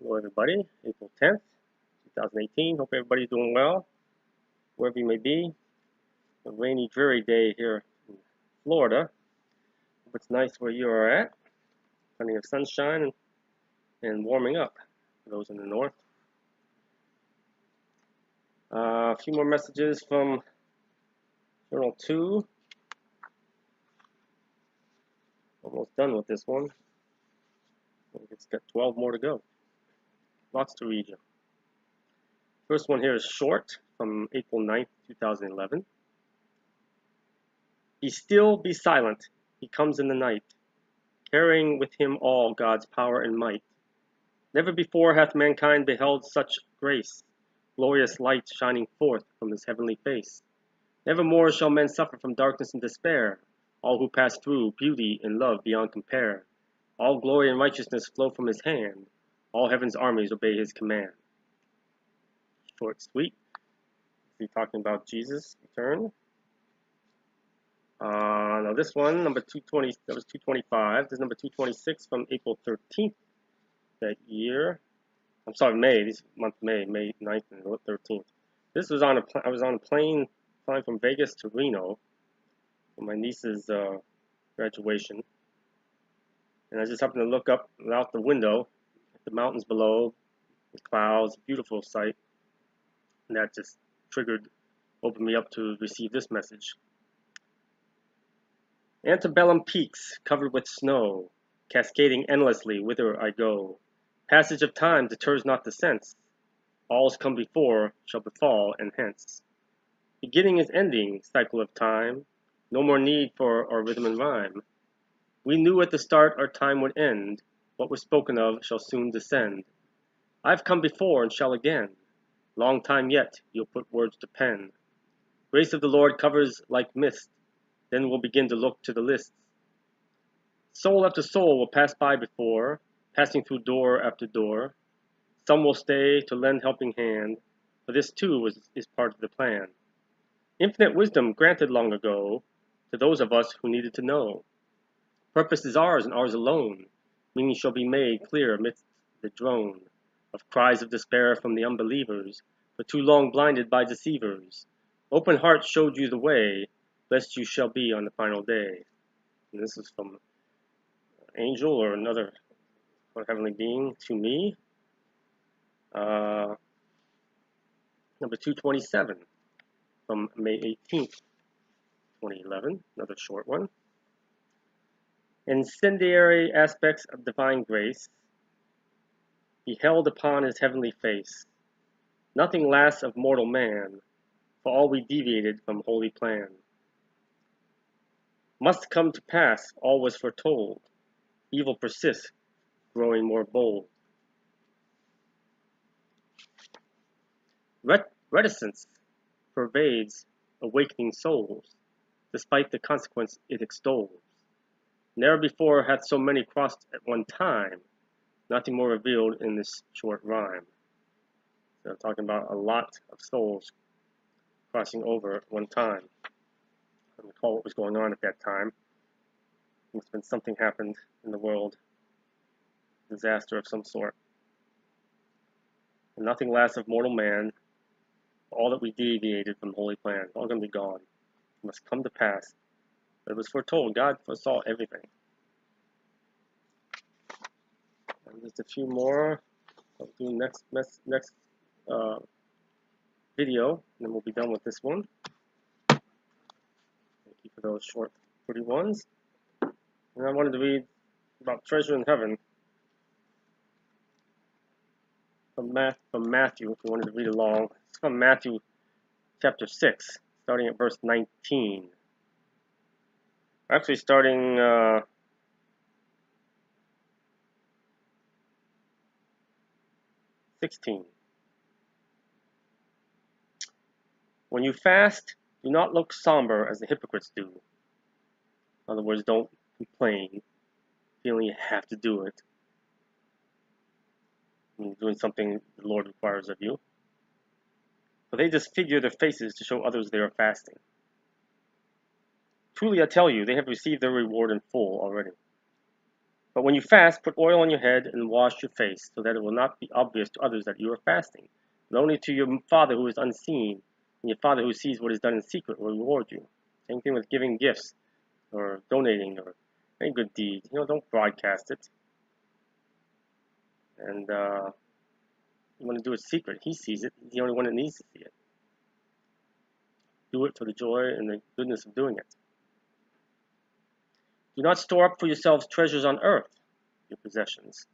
Hello everybody, April 10th, 2018. Hope everybody's doing well, wherever you may be. A rainy, dreary day here in Florida. Hope it's nice where you are at. Plenty of sunshine and warming up for those in the north. A few more messages from Journal 2. Almost done with this one. It's got 12 more to go. Lots to read you. First one here is short, from April 9th, 2011. Be still, be silent, he comes in the night, carrying with him all God's power and might. Never before hath mankind beheld such grace, glorious light shining forth from his heavenly face. Never more shall men suffer from darkness and despair, all who pass through beauty and love beyond compare. All glory and righteousness flow from his hand, all heaven's armies obey his command. Short, sweet. He's talking about Jesus' return. Now this one, number 220, that was 225. This is number 226 from April 13th that year. I'm sorry, May 9th and 13th. This was I was on a plane flying from Vegas to Reno for my niece's graduation. And I just happened to look up out the window at the mountains below, the clouds, beautiful sight. And that just opened me up to receive this message. Antebellum peaks covered with snow, cascading endlessly whither I go. Passage of time deters not the sense. All's come before shall befall and hence. Beginning is ending, cycle of time. No more need for our rhythm and rhyme. We knew at the start our time would end. What was spoken of shall soon descend. I've come before and shall again. Long time yet you'll put words to pen. Grace of the Lord covers like mist. Then we'll begin to look to the lists. Soul after soul will pass by before, passing through door after door. Some will stay to lend helping hand, for this too is part of the plan. Infinite wisdom granted long ago to those of us who needed to know. Purpose is ours and ours alone. Meaning shall be made clear amidst the drone of cries of despair from the unbelievers, for too long blinded by deceivers. Open heart showed you the way, blessed you shall be on the final day. And this is from angel or another heavenly being to me. Number 227 from May 18th, 2011, another short one. Incendiary aspects of divine grace beheld upon his heavenly face. Nothing lasts of mortal man, for all we deviated from holy plan. Must come to pass, all was foretold. Evil persists, growing more bold. Reticence pervades awakening souls, despite the consequence it extols. Never before hath so many crossed at one time, nothing more revealed in this short rhyme. So I'm talking about a lot of souls crossing over at one time. I don't recall what was going on at that time. Must have been something happened in the world, disaster of some sort. And nothing lasts of mortal man. All that we deviated from holy plan, all going to be gone. It must come to pass. But it was foretold. God foresaw everything. And just a few more. I'll do next video, and then we'll be done with this one. Thank you for those short, pretty ones. And I wanted to read about treasure in heaven from Matthew, if you wanted to read along. It's from Matthew chapter 6, starting at verse 19. Actually, starting 16. When you fast, do not look somber as the hypocrites do. In other words, don't complain, feeling you have to do it. You're doing something the Lord requires of you. But they disfigure their faces to show others they are fasting. Truly I tell you, they have received their reward in full already. But when you fast, put oil on your head and wash your face, so that it will not be obvious to others that you are fasting, but only to your Father who is unseen, and your Father who sees what is done in secret will reward you. Same thing with giving gifts or donating or any good deed. Don't broadcast it. And you want to do it secret. He sees it. He's the only one that needs to see it. Do it for the joy and the goodness of doing it. Do not store up for yourselves treasures on earth, your possessions,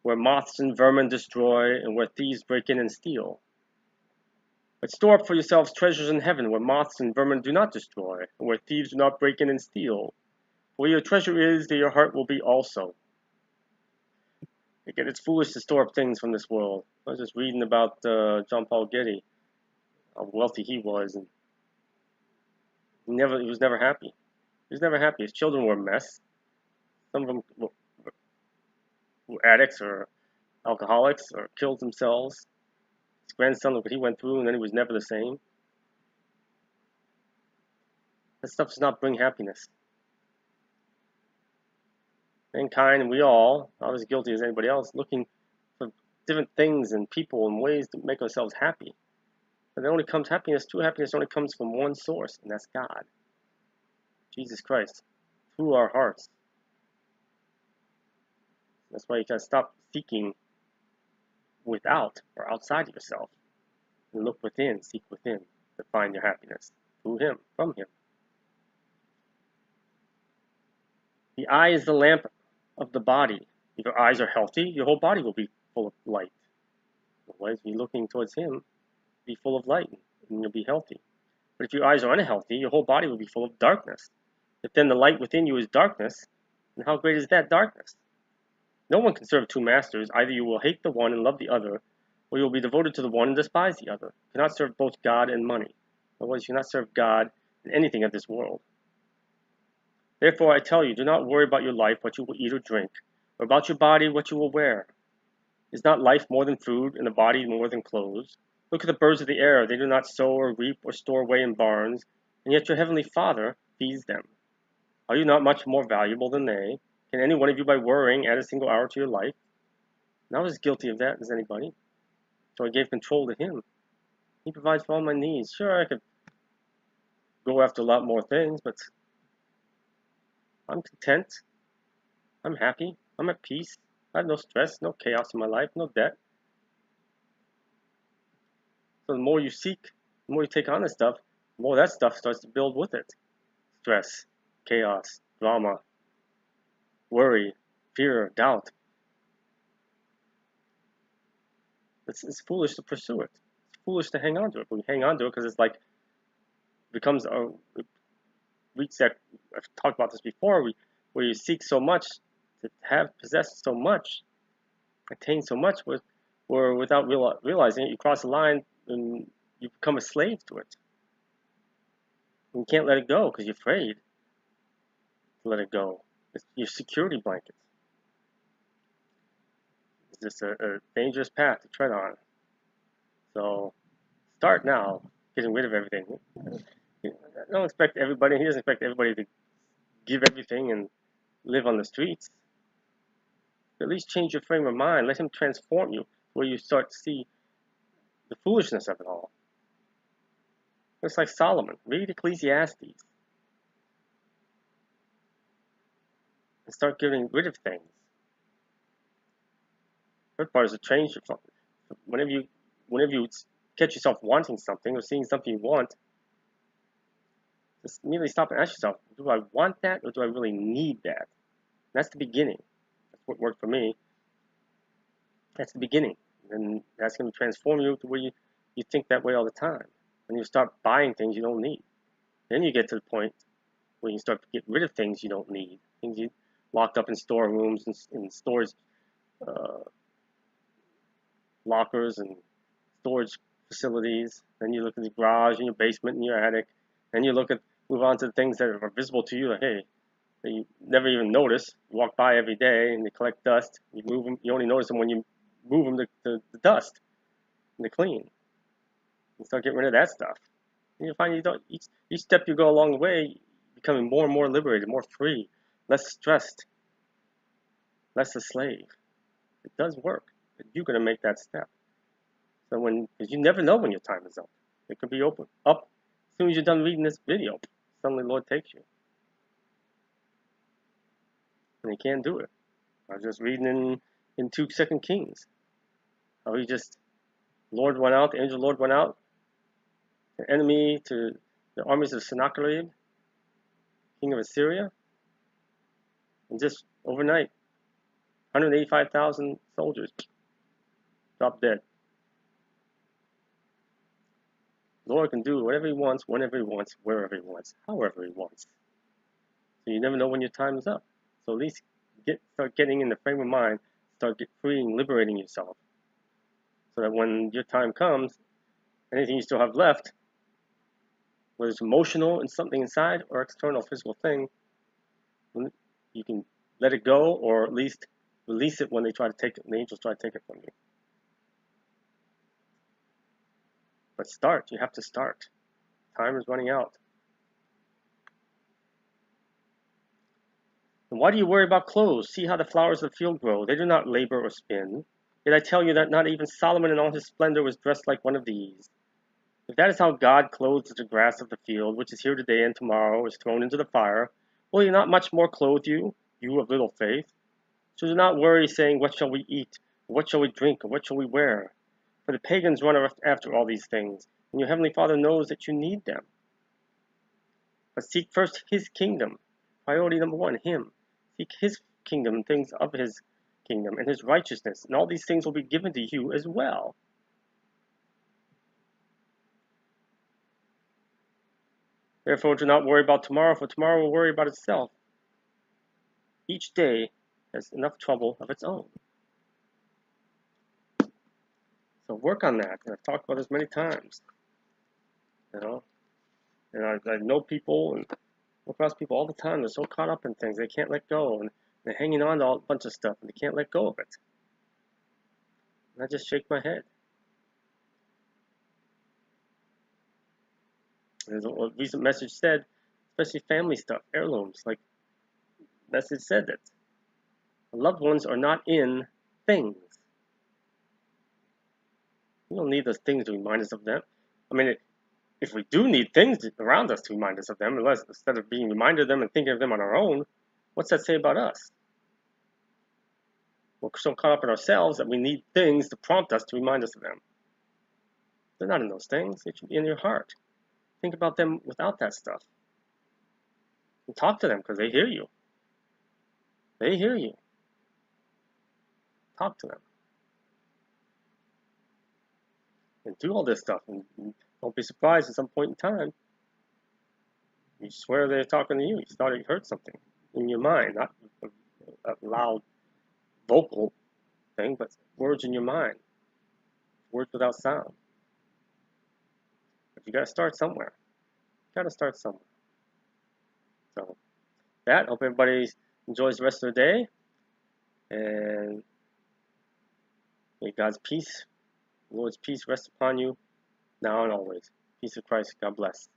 where moths and vermin destroy and where thieves break in and steal. But store up for yourselves treasures in heaven, where moths and vermin do not destroy, and where thieves do not break in and steal. For where your treasure is, there your heart will be also. Again, it's foolish to store up things from this world. I was just reading about John Paul Getty, how wealthy he was, and he was never happy. He was never happy. His children were a mess. Some of them were addicts or alcoholics or killed themselves. His grandson, look what he went through, and then he was never the same. That stuff does not bring happiness. Mankind, and we all, not as guilty as anybody else, looking for different things and people and ways to make ourselves happy. But it only comes true happiness only comes from one source, and that's God. Jesus Christ, through our hearts. That's why you gotta stop seeking without or outside of yourself. And look within, seek within to find your happiness. Through Him, from Him. The eye is the lamp of the body. If your eyes are healthy, your whole body will be full of light. Otherwise, if you're looking towards Him, be full of light and you'll be healthy. But if your eyes are unhealthy, your whole body will be full of darkness. If then the light within you is darkness, then how great is that darkness? No one can serve two masters. Either you will hate the one and love the other, or you will be devoted to the one and despise the other. You cannot serve both God and money. Otherwise, you cannot serve God and anything of this world. Therefore, I tell you, do not worry about your life, what you will eat or drink, or about your body, what you will wear. Is not life more than food, and the body more than clothes? Look at the birds of the air. They do not sow or reap or store away in barns, and yet your heavenly Father feeds them. Are you not much more valuable than they? Can any one of you, by worrying, add a single hour to your life? Not as guilty of that as anybody. So I gave control to Him. He provides for all my needs. Sure, I could go after a lot more things, but I'm content. I'm happy. I'm at peace. I have no stress, no chaos in my life, no debt. So the more you seek, the more you take on this stuff, the more that stuff starts to build with it. Stress, chaos, drama, worry, fear, doubt. It's foolish to pursue it. It's foolish to hang on to it. But we hang on to it because it's like reach that. I've talked about this before. Where you seek so much to have possessed so much, attain so much, where without realizing it, you cross the line and you become a slave to it. And you can't let it go because you're afraid to let it go. It's your security blanket. It's just a dangerous path to tread on. So start now, getting rid of everything. I don't expect everybody. He doesn't expect everybody to give everything and live on the streets. At least change your frame of mind. Let Him transform you, where you start to see the foolishness of it all. It's like Solomon. Read Ecclesiastes and start getting rid of things. The third part is to change your. Whenever you catch yourself wanting something or seeing something you want, just immediately stop and ask yourself, do I want that or do I really need that? And that's the beginning. That's what worked for me. That's the beginning. And that's going to transform you to where you think that way all the time. When you start buying things you don't need. Then you get to the point where you start to get rid of things you don't need. Things you locked up in storerooms and in storage lockers and storage facilities. Then you look at the garage and your basement and your attic. Then you move on to the things that are visible to you. Like, hey, that you never even notice. You walk by every day and they collect dust. You move them. You only notice them when you move them to the dust and to clean. You start getting rid of that stuff. And you find each step you go along the way, becoming more and more liberated, more free, less stressed. less a slave. It does work, but you're going to make that step. So because you never know when your time is up. It could be up as soon as you're done reading this video. Suddenly, Lord takes you, and He can't do it. I was just reading in 2 Kings how He just Lord went out, the angel Lord went out, the enemy to the armies of Sennacherib, king of Assyria, and just overnight, 185,000 soldiers dropped dead. The Lord can do whatever He wants, whenever He wants, wherever He wants, however He wants. So you never know when your time is up. So at least start getting in the frame of mind, start freeing, liberating yourself, so that when your time comes, anything you still have left, whether it's emotional and something inside or external physical thing, you can let it go, or at least release it when they try to take it, when the angels try to take it from you. But start. You have to start. Time is running out. And why do you worry about clothes? See how the flowers of the field grow. They do not labor or spin. Yet I tell you that not even Solomon in all his splendor was dressed like one of these. If that is how God clothes the grass of the field, which is here today and tomorrow is thrown into the fire, will He not much more clothe you, you of little faith? So do not worry, saying, what shall we eat? Or what shall we drink? Or what shall we wear? For the pagans run after all these things, and your heavenly Father knows that you need them. But seek first His kingdom. Priority number one, Him. Seek His kingdom and things of His kingdom and His righteousness, and all these things will be given to you as well. Therefore, do not worry about tomorrow, for tomorrow will worry about itself. Each day has enough trouble of its own. So work on that. And I've talked about this many times. And I know people and come across people all the time. They're so caught up in things they can't let go, and they're hanging on to a bunch of stuff and they can't let go of it. And I just shake my head. As a recent message said, especially family stuff, heirlooms, like message said that loved ones are not in things. We don't need those things to remind us of them. I mean, if we do need things around us to remind us of them, instead of being reminded of them and thinking of them on our own, what's that say about us? We're so caught up in ourselves that we need things to prompt us to remind us of them. They're not in those things. They should be in your heart. Think about them without that stuff. And talk to them, because they hear you. They hear you. Talk to them. And do all this stuff. And don't be surprised at some point in time, you swear they're talking to you. You thought it heard something in your mind, not a loud vocal thing, but words in your mind. Words without sound. But you got to start somewhere. You got to start somewhere. So, that, hope everybody enjoys the rest of their day. And may God's peace, the Lord's peace rest upon you now and always. Peace of Christ. God bless.